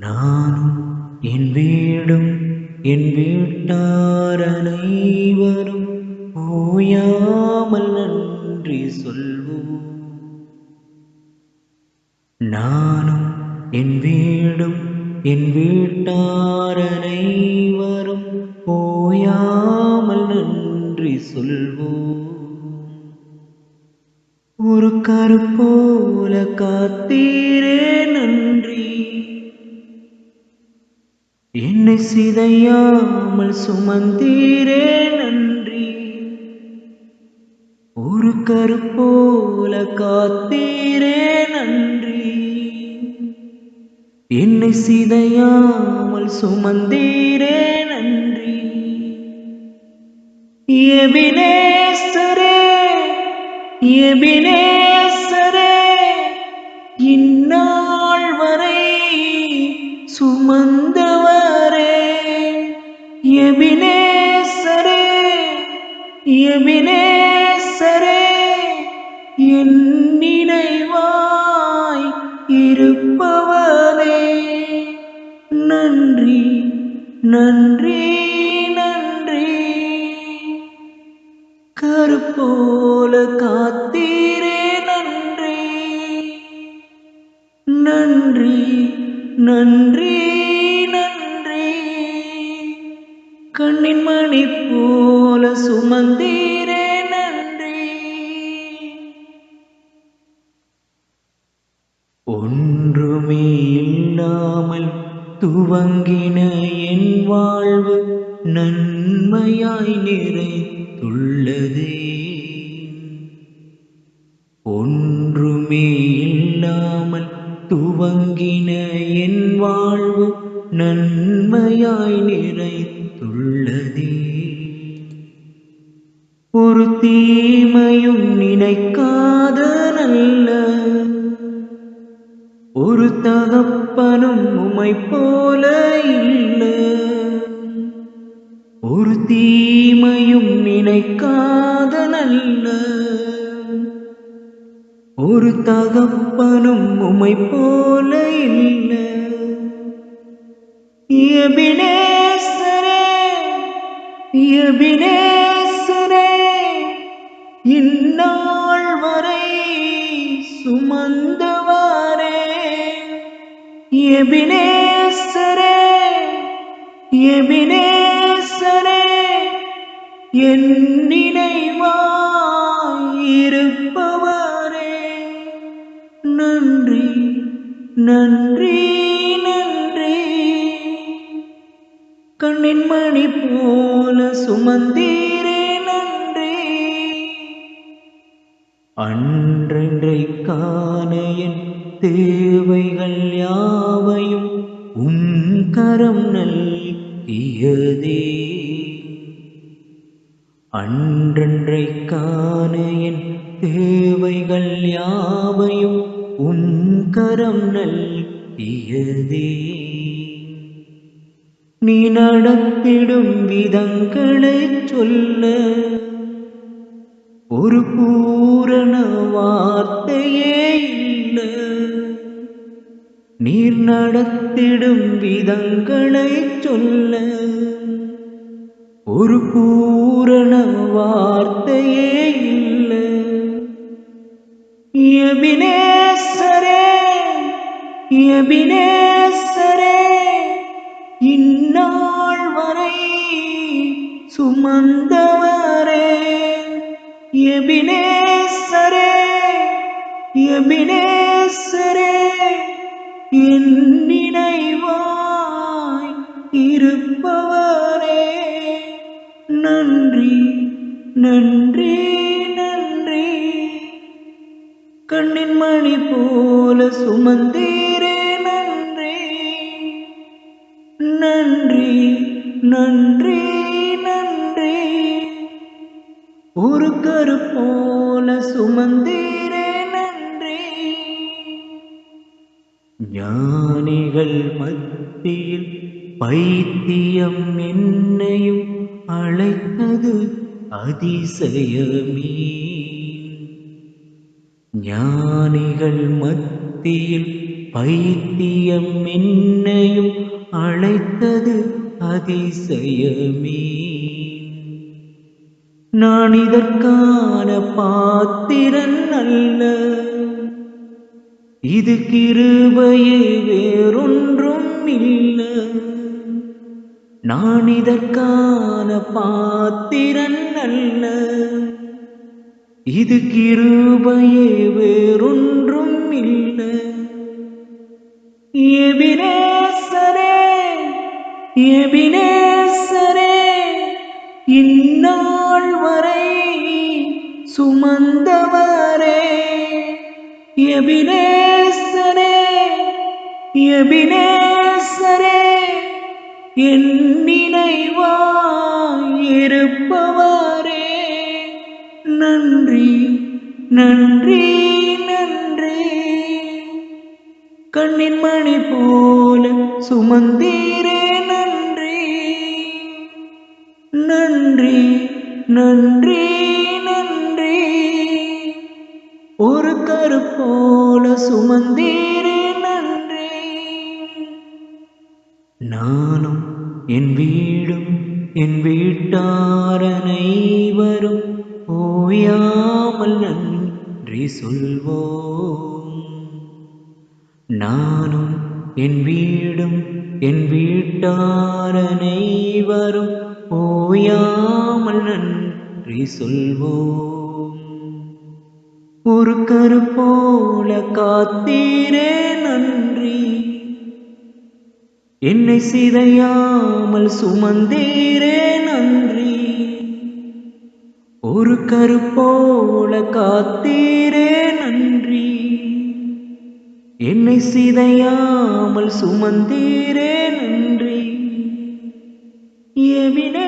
நானும் என் வீடும் என் வீட்டார் அனைவரும் ஓயாமல் நன்றி சொல்வோம். நானும் என் வீடும் என் வீட்டார் அனைவரும் ஓயாமல் நன்றி சொல்வோம். ஒரு கருப்போல காத்தீரே நன்றி, என்னை சிதையாமல் சுமந்தீரே நன்றி. ஒரு கருப்போல காத்தீரே நன்றி, என்னை சிதையாமல் சுமந்தீரே நன்றி. எபினேசரே எபினேசரே, இந்நாள் வரை சுமந்தவரே. எபினேசரே எபினேசரே, என் நினைவாய் இருப்பவரே. நன்றி நன்றி நன்றி. கருப்போல காத்தீரே நன்றி, நன்றி நன்றி நன்றி. கண்ணின் மணி போல சுமந்தீரே நன்றி. ஒன்றுமே இல்லாமல் துவங்கின என் வாழ்வு நன்மையாய் நிறைந்துள்ளதே. ஒன்றுமே இல்லாமல் துவங்கின என் வாழ்வு நன்மையாய் நிறைந்துள்ளதே. ஒரு தீமையும் நினைக்காத நல்ல ஒரு தகப்பனும் உம்மை போல இல்ல. ஒரு தீமையும் நினைக்காத நல்ல ஒரு தகப்பனும் உம்மை போல இல்ல. எபினேசரே எபினேசரே, இந்நாள் வரை சுமந்தவரே. எபினேசரே எபினேசரே, என் நினைவாய் இருப்பவரே. நன்றி நன்றி நன்றி. கண்ணின் மணி போல சுமந்தீரே நன்றி. அன்றன்றைக்கான என் தேவைகள் யாவையும் கரம் நல்கியதே. அன்றன்றைக்கான என் தேவைகள் யாவையும் கரம் நல்கியதே. நீ நடத்திடும் விதங்களைச் சொல்ல ஒரு பூரண வார்த்தையே இல்ல. நீர் நடத்திடும் விதங்களைச் சொல்ல ஒரு பூரண வார்த்தையே இல்ல. எபினேசரே எபினேசரே, இந்நாள் வரை சுமந்தவரே. எபினேசரே எபினேசரே, என் நினைவாய் இருப்பவரே. நன்றி நன்றி நன்றி. கண்ணின் மணி போல சுமந்தீரே நன்றி. நன்றி நன்றி நன்றி. ஒரு கரு போல சுமந்தீரே நன்றி. ஞானிகள் மத்தியில் பைத்தியம் என்னையும் அழைத்தது அதிசயமே. ஞானிகள் மத்தியில் பைத்தியம் என்னை அழைத்தது அதிசயமே. நான் இதற்கான பாத்திரன் அல்ல, இது கிருபையே வேறொன்றும் இல்ல. நான் இதற்கான பாத்திரன் அல்ல, இது கிருபையே வேறொன்றும் இல்ல. எபினேசரே, எபினேசரே, இந்நாள் வரை சுமந்தவரே. எபினேசரே, எபினேசரே, என் நினைவாய் இருப்பவரே. நன்றி, நன்றி, நன்றி. கண்ணின் மணி போல சுமந்தீரே, நன்றி, நன்றி, நன்றி, நன்றி. ஒரு கரு போல சுமந்தீரே, நன்றி. நானும் என் வீடும் என் வீட்டார் அனைவரும் ஓயாமல் நன்றி சொல்வோம். நானும் என் வீடும் என் வீட்டார் அனைவரும் ஓயாமல் நன்றி சொல்வோம். ஒரு கரு போல காத்தீரே, நன்றி. என்னை சிதையாமல் சுமந்தீரே, நன்றி. ஒரு கரு போல காத்தீரே, நன்றி. என்னை சிதையாமல் சுமந்தீரே, நன்றி. எபினேசரே,